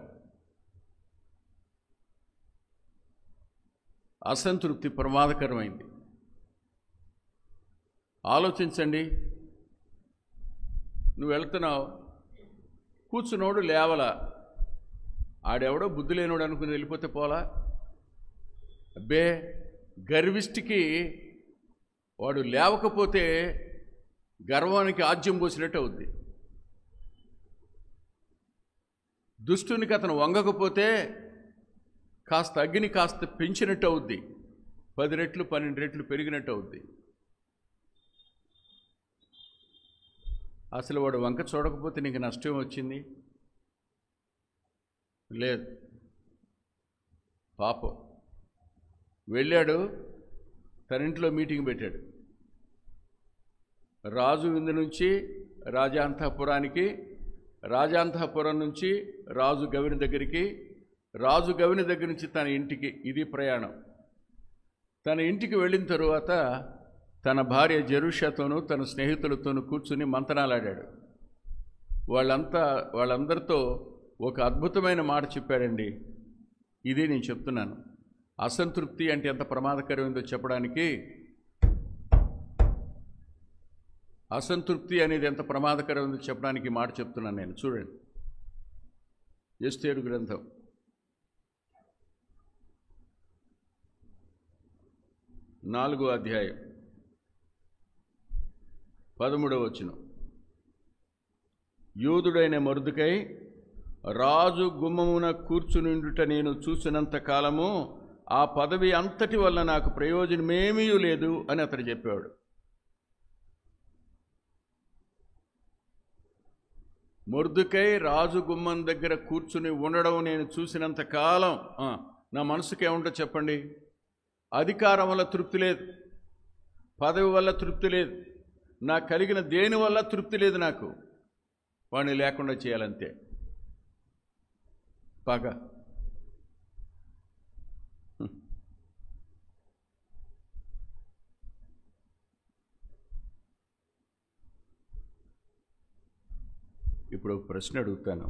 అసంతృప్తి ప్రమాదకరమైంది. ఆలోచించండి. నువ్వు వెళ్తున్నావు, కూర్చున్నోడు లేవలా. ఆడెవడో బుద్ధి లేనోడు అనుకుని వెళ్ళిపోతే పోలా? అబ్బే, గర్విష్టికి వాడు లేవకపోతే గర్వానికి ఆజ్యం పోసినట్టు అవుద్ది. దుష్టునికి అతను వంగకపోతే కాస్త అగ్ని కాస్త పెంచినట్టు అవుద్ది, 10 రెట్లు 12 రెట్లు పెరిగినట్టు అవుద్ది. అసలు వాడు వంక చూడకపోతే నీకు నష్టం వచ్చింది లేదు. పాపం వెళ్ళాడు, తన ఇంట్లో మీటింగ్ పెట్టాడు. రాజు విందు నుంచి రాజాంతఃపురానికి, రాజాంతఃపురం నుంచి రాజు గవిని దగ్గరికి, రాజు గవిని దగ్గర నుంచి తన ఇంటికి. ఇది ప్రయాణం. తన ఇంటికి వెళ్ళిన తరువాత తన భార్య జెరూషాతోనూ తన స్నేహితులతోనూ కూర్చుని మంతనాలాడాడు. వాళ్ళందరితో ఒక అద్భుతమైన మాట చెప్పాడండి. ఇది నేను చెప్తున్నాను. అసంతృప్తి అంటే ఎంత ప్రమాదకరమైందో చెప్పడానికి, అసంతృప్తి అనేది ఎంత ప్రమాదకరమైందో చెప్పడానికి మాట చెప్తున్నాను నేను. చూడండి, ఎస్తేరు గ్రంథం 4వ అధ్యాయం 13వ వచనం. యూదుడైన మొర్దెకై రాజు గుమ్మమున కూర్చునిండుట నేను చూసినంత కాలము ఆ పదవి అంతటి వల్ల నాకు ప్రయోజనమేమీ లేదు అని అతడు చెప్పాడు. మొర్దెకై రాజు గుమ్మం దగ్గర కూర్చుని ఉండడం నేను చూసినంత కాలం నా మనసుకి ఏముంటో చెప్పండి? అధికారం వల్ల తృప్తి లేదు, పదవి వల్ల తృప్తి లేదు, నాకు కలిగిన దేని వల్ల తృప్తి లేదు. నాకు వాడిని లేకుండా చేయాలంతే. పగ. ఇప్పుడు ఒక ప్రశ్న అడుగుతాను.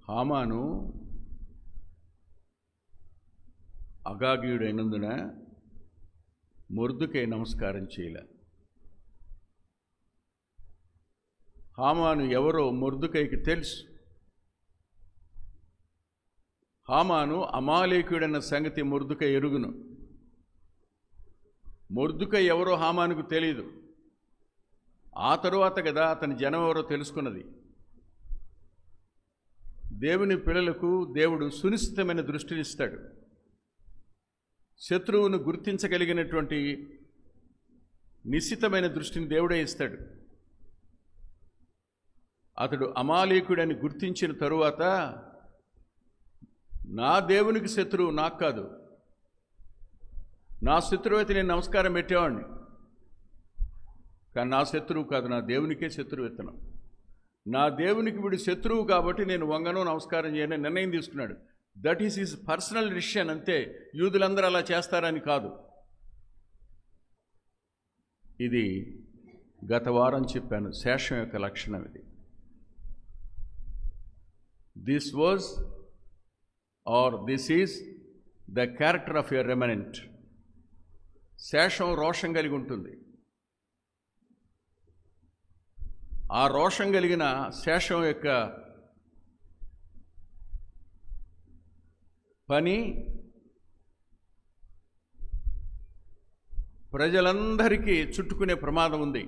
హామాను అగాగీయుడైనందున మొర్దెకై నమస్కారం చేయలే. హామాను ఎవరో మొర్దెకైకి తెలుసు. హామాను అమాలేకుడన్న సంగతి మొర్దెకై ఎరుగును. మొర్దెకై ఎవరో హామానుకు తెలియదు. ఆ తరువాత కదా అతని జనం ఎవరో తెలుసుకున్నది. దేవుని పిల్లలకు దేవుడు సునిశ్చితమైన దృష్టినిస్తాడు. శత్రువును గుర్తించగలిగినటువంటి నిశ్చితమైన దృష్టిని దేవుడే ఇస్తాడు. అతడు అమాలేకుడని గుర్తించిన తరువాత, నా దేవునికి శత్రువు నాకు కాదు, నా శత్రువు అయితే నేను నమస్కారం పెట్టేవాడిని, కానీ నా శత్రువు కాదు, నా దేవునికే శత్రువు ఎత్తను. నా దేవునికి వీడు శత్రువు కాబట్టి నేను వంగను, నమస్కారం చేయని నిర్ణయం తీసుకున్నాడు. That is his personal decision అంతే. యూదులందరూ అలా చేస్తారని కాదు. ఇది గత వారం చెప్పాను, శేషం యొక్క లక్షణం ఇది. This was or this is the character of your remnant. శేషం రోషం కలిగి ఉంటుంది. ఆ రోషం కలిగిన శేషం యొక్క పని ప్రజలందరికీ చుట్టుకునే ప్రమాదం ఉంది.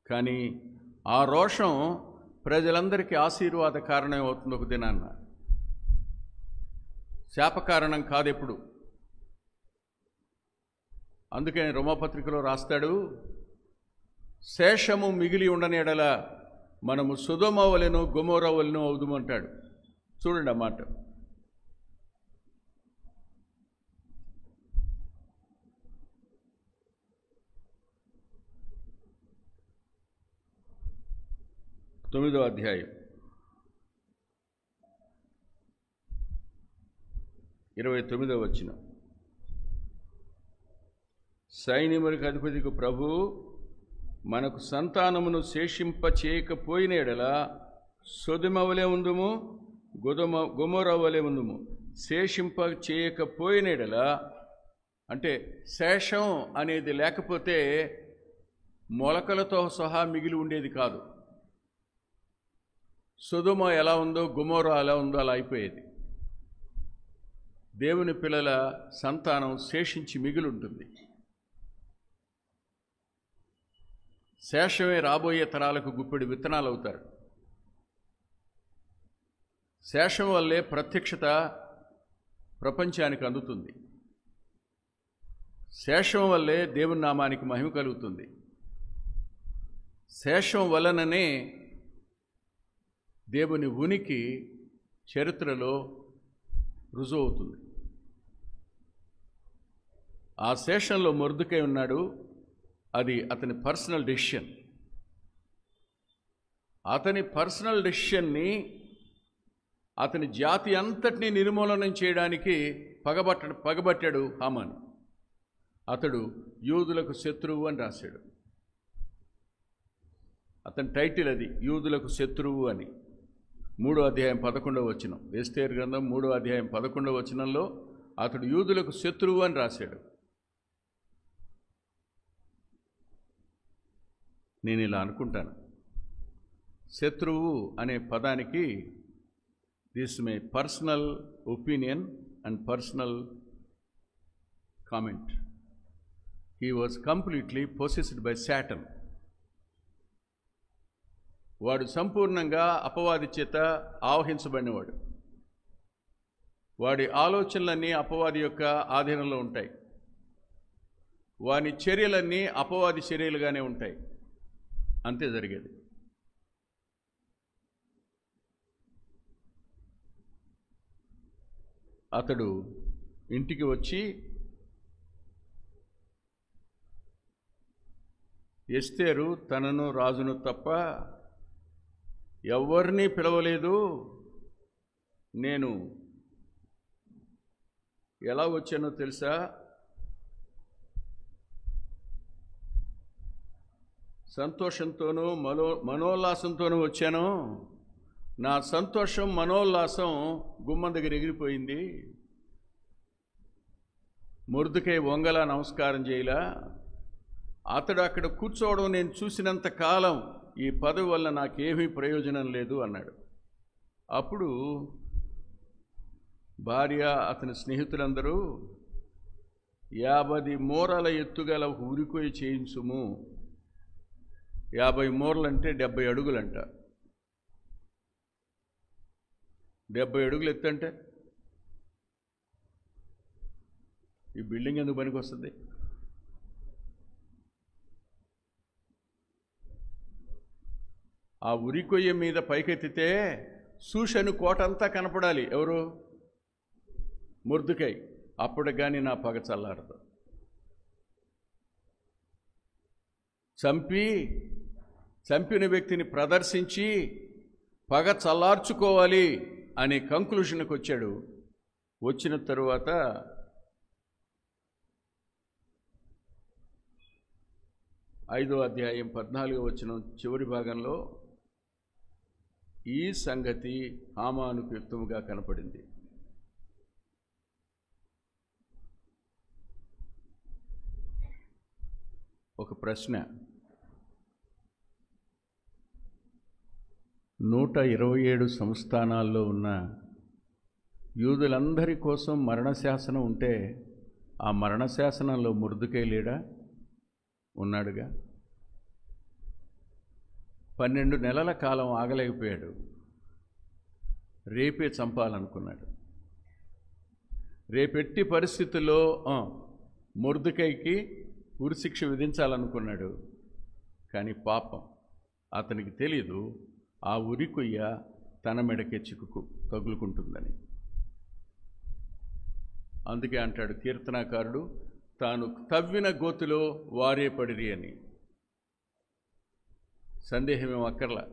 కానీ ఆ రోషం ప్రజలందరికీ ఆశీర్వాద కారణం అవుతుంది ఒక దినాన్న, శాపకారణం కాదు ఎప్పుడు. అందుకని రోమాపత్రికలో రాస్తాడు, శేషము మిగిలి ఉండని ఎడల మనము సొదొమ వలెను గొమొర్రా వలెను అవుదుమంటాడు. చూడండి ఆ మాట. తొమ్మిదవ అధ్యాయం 29వ వచనం. సైన్యములకు అధిపతికి ప్రభు మనకు సంతానమును శేషింప చేయకపోయిన ఎడల సొదొమ వలె ఉందుము, గొమొర్రా వలె ఉందుము. శేషింప చేయకపోయిన ఎడల అంటే శేషం అనేది లేకపోతే మొలకలతో సహా మిగిలి ఉండేది కాదు. సొదొమ ఎలా ఉందో గొమొర్రా ఎలా ఉందో అలా అయిపోయేది. దేవుని పిల్లల సంతానం శేషించి మిగిలి ఉంటుంది. శేషమే రాబోయే తరాలకు గుప్పెడు విత్తనాలు అవుతారు. శేషం వల్లే ప్రత్యక్షత ప్రపంచానికి అందుతుంది. శేషం వల్లే దేవుని నామానికి మహిమ కలుగుతుంది. శేషం వలననే దేవుని ఉనికి చరిత్రలో రుజువు అవుతుంది. ఆ శేషంలో మొర్దెకై ఉన్నాడు. అది అతని పర్సనల్ డెసిషన్. అతని పర్సనల్ డెసిషన్ని అతని జాతి అంతటినీ నిర్మూలనం చేయడానికి పగబట్టాడు హామాను. అతడు యూదులకు శత్రువు అని రాశాడు. అతని టైటిల్ అది, యూదులకు శత్రువు అని. 3వ అధ్యాయం 11వ వచనం, ఎస్తేరు గ్రంథం 3వ అధ్యాయం 11వ వచనంలో అతడు యూదులకు శత్రువు అని రాశాడు. నేను ఇలా అనుకుంటాను, శత్రువు అనే పదానికి this my personal opinion and personal comment. He was completely possessed by Satan. వాడు సంపూర్ణంగా అపవాది చేత ఆవహించబడినవాడు. వాడి ఆలోచనలన్నీ అపవాది యొక్క ఆధీనంలో ఉంటాయి. వాని చర్యలన్నీ అపవాది చర్యలుగానే ఉంటాయి. అంతే జరిగేది. అతడు ఇంటికి వచ్చి ఎస్తేరు తనను రాజును తప్ప ఎవరిని పిలవలేదు, నేను ఎలా వచ్చానో తెలుసా, సంతోషంతోనూ మనోల్లాసంతోనూ వచ్చాను. నా సంతోషం మనోల్లాసం గుమ్మం దగ్గర ఎగిరిపోయింది. మొర్దెకై వంగలా నమస్కారం చేయలా. అతడు అక్కడ కూర్చోవడం నేను చూసినంత కాలం ఈ పదవి వల్ల నాకేమీ ప్రయోజనం లేదు అన్నాడు. అప్పుడు భార్య అతని స్నేహితులందరూ 50 మూరల ఎత్తుగల ఉరికొయ్య చేయించుము. 50 మూరలు అంటే 70 అడుగులంట. 70 అడుగులు ఎత్తంటే ఈ బిల్డింగ్ ఎందుకు పనికి వస్తుంది? ఆ ఉరికొయ్య మీద పైకెత్తితే షూషను కోట అంతా కనపడాలి. ఎవరు? మొర్దెకై. అప్పటికి కానీ నా పగ చల్లారదు. చంపిన వ్యక్తిని ప్రదర్శించి పగ చల్లార్చుకోవాలి అనే కంక్లూషన్కి వచ్చాడు. వచ్చిన తరువాత ఐదో అధ్యాయం 14వ వచనం చివరి భాగంలో ఈ సంగతి హామానుకు యుక్తముగా కనపడింది. ఒక ప్రశ్న, 127 సంస్థానాల్లో ఉన్న యూదులందరి కోసం మరణశాసనం ఉంటే ఆ మరణశాసనంలో మొర్దెకై లేడా? ఉన్నాడుగా. 12 నెలల కాలం ఆగలేకపోయాడు. రేపే చంపాలనుకున్నాడు. రేపెట్టి పరిస్థితుల్లో మొర్దెకైకి ఉరిశిక్ష విధించాలనుకున్నాడు. కానీ పాపం అతనికి తెలీదు ఆ ఉరికొయ్య తన మెడకే తగులుకుంటుందని. అందుకే అంటాడు కీర్తనాకారుడు, తాను తవ్విన గోతిలో వారే పడిరి అని. సందేహమేం అక్కర్లా.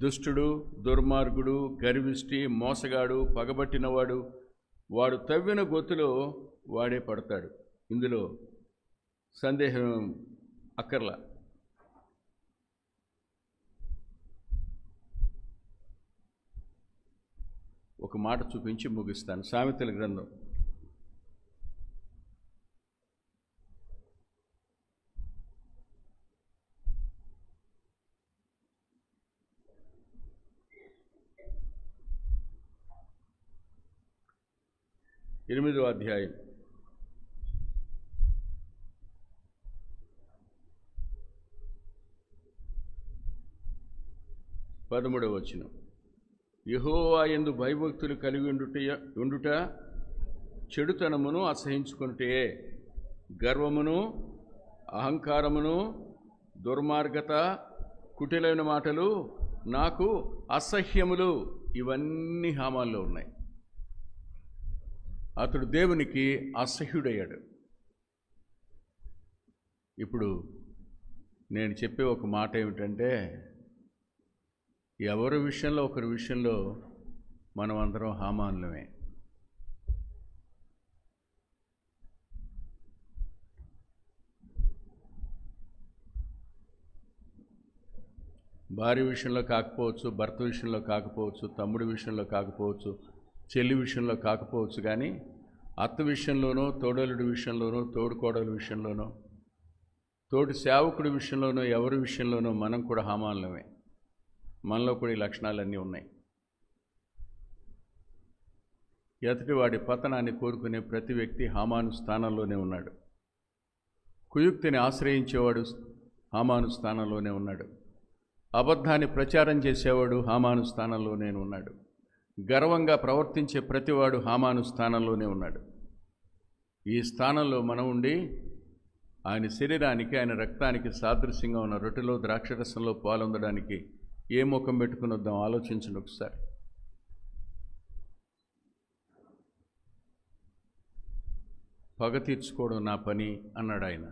దుష్టుడు, దుర్మార్గుడు, గర్విష్టి, మోసగాడు, పగబట్టినవాడు, వాడు తవ్విన గోతిలో వాడే పడతాడు. ఇందులో సందేహం అక్కర్లా. ఒక మాట చూపించి ముగిస్తాను. సామెతల గ్రంథం 8వ అధ్యాయం 13వ వచనం. యెహోవా యందు భయభక్తులు కలిగి ఉండుట చెడుతనమును అసహించుకొనుటే, గర్వమును అహంకారమును దుర్మార్గత కుటిలైన మాటలు నాకు అసహ్యములు. ఇవన్నీ హామాల్లో ఉన్నాయి. అతడు దేవునికి అసహ్యుడయ్యాడు. ఇప్పుడు నేను చెప్పే ఒక మాట ఏమిటంటే, ఎవరి విషయంలో ఒకరి విషయంలో మనం అందరం హామానులమే. భార్య విషయంలో కాకపోవచ్చు, భర్త విషయంలో కాకపోవచ్చు, తమ్ముడి విషయంలో కాకపోవచ్చు, చెల్లి విషయంలో కాకపోవచ్చు, కానీ అత్త విషయంలోనో, తోడలుడి విషయంలోనో, తోడుకోడల విషయంలోనో, తోటి సేవకుడి విషయంలోనో, ఎవరి విషయంలోనో మనం కూడా హామానులమే. మనలో కూడా ఈ లక్షణాలన్నీ ఉన్నాయి. ఎదుటివాడి పతనాన్ని కోరుకునే ప్రతి వ్యక్తి హామాను స్థానంలోనే ఉన్నాడు. కుయుక్తిని ఆశ్రయించేవాడు హామాను స్థానంలోనే ఉన్నాడు. అబద్ధాన్ని ప్రచారం చేసేవాడు హామాను స్థానంలోనే ఉన్నాడు. గర్వంగా ప్రవర్తించే ప్రతివాడు హామాను స్థానంలోనే ఉన్నాడు. ఈ స్థానంలో మనం ఉండి ఆయన శరీరానికి, ఆయన రక్తానికి సాదృశ్యంగా ఉన్న రొట్టెలో ద్రాక్షరసంలో పాలొందడానికి ఏ ముఖం పెట్టుకుని వద్దాం ఆలోచించండి ఒకసారి. పగ తీర్చుకోవడం నా పని అన్నాడు ఆయన.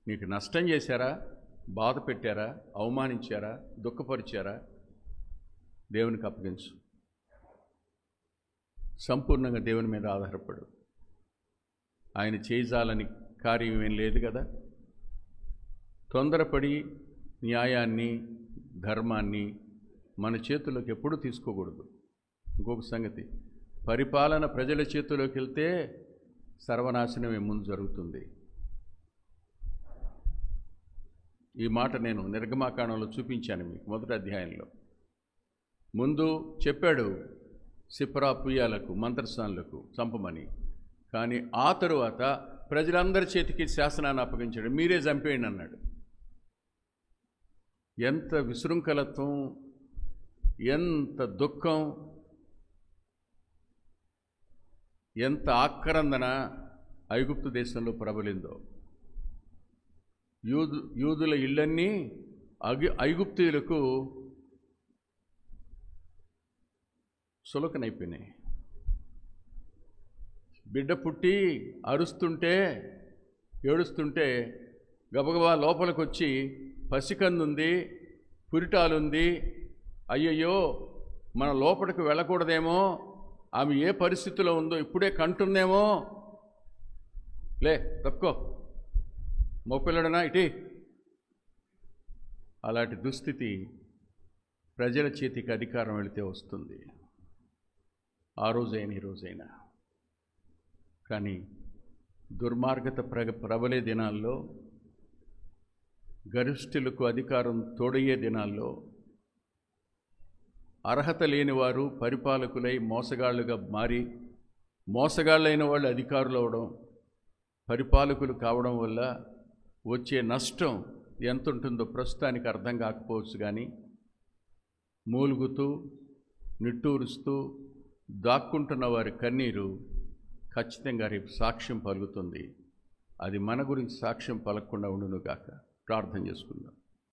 నీకు నష్టం చేశారా, బాధ పెట్టారా, అవమానించారా, దుఃఖపరిచారా, దేవునికి అప్పగించు. సంపూర్ణంగా దేవుని మీద ఆధారపడు. ఆయన చేయజాలని కార్యం ఏం లేదు కదా. తొందరపడి న్యాయాన్ని, ధర్మాన్ని మన చేతుల్లోకి ఎప్పుడూ తీసుకోకూడదు. ఇంకొక సంగతి, పరిపాలన ప్రజల చేతుల్లోకి వెళ్తే సర్వనాశనమే ముందు జరుగుతుంది. ఈ మాట నేను నిర్గమాకాండంలో చూపించాను మీకు, మొదటి అధ్యాయంలో. ముందు చెప్పాడు సిప్రా పుయ్యాలకు, మంత్రస్థానులకు చంపమని. కానీ ఆ తరువాత ప్రజలందరి చేతికి శాసనాన్ని అప్పగించాడు. మీరే చంపేయండి అన్నాడు. ఎంత విశృంఖలత్వం, ఎంత దుఃఖం, ఎంత ఆక్రందన ఐగుప్తు దేశంలో ప్రబలిందో. యూదుల ఇళ్ళన్నీ ఐగుప్తీయులకు సులకనైపోయినాయి. బిడ్డ పుట్టి అరుస్తుంటే, ఏడుస్తుంటే గబగబా లోపలికి వచ్చి పసికందుంది, పురిటాలుంది, అయ్యయ్యో మన లోపలికి వెళ్ళకూడదేమో, ఆమె ఏ పరిస్థితిలో ఉందో ఇప్పుడే కంటుందేమో, లే తప్పుకో, మగపిల్లడనా ఇటీ. అలాంటి దుస్థితి ప్రజల చేతికి అధికారం వెళితే వస్తుంది. ఆ రోజైనా ఈ రోజైనా. కానీ దుర్మార్గత ప్రబలే దినాల్లో, గరిష్ఠులకు అధికారం తోడయ్యే దినాల్లో అర్హత లేని వారు పరిపాలకులై మోసగాళ్లుగా మారి, మోసగాళ్ళైన వాళ్ళు అధికారులు అవడం, పరిపాలకులు కావడం వల్ల వచ్చే నష్టం ఎంత ఉంటుందో ప్రస్తుతానికి అర్థం కాకపోవచ్చు. కానీ మూలుగుతూ, నిట్టూరుస్తూ దాక్కుంటున్న వారి కన్నీరు ఖచ్చితంగా రేపు సాక్ష్యం పలుకుతుంది. అది మన గురించి సాక్ష్యం పలకకుండా ఉండును గాక. ప్రార్థన చేసుకుందాం.